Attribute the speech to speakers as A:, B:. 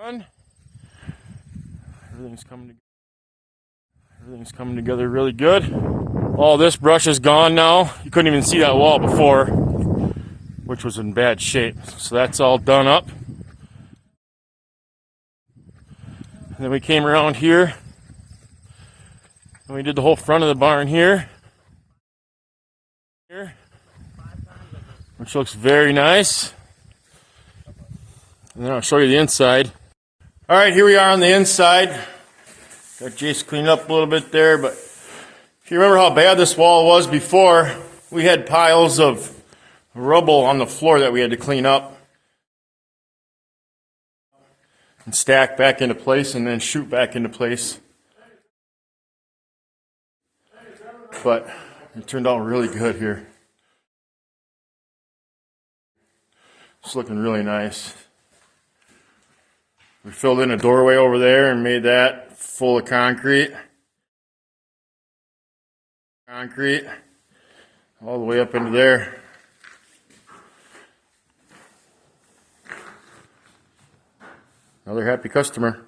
A: Everything's coming together really good. All this brush is gone now. You couldn't even see that wall before, which was in bad shape. So that's all done up. And then we came around here and we did the whole front of the barn here, which looks very nice. And then I'll show you the inside. All right, here we are on the inside. Got Jace cleaned up a little bit there, but if you remember how bad this wall was before, we had piles of rubble on the floor that we had to clean up and stack back into place and then shoot back into place. But it turned out really good here. It's looking really nice. We filled in a doorway over there and made that full of concrete. All the way up into there. Another happy customer.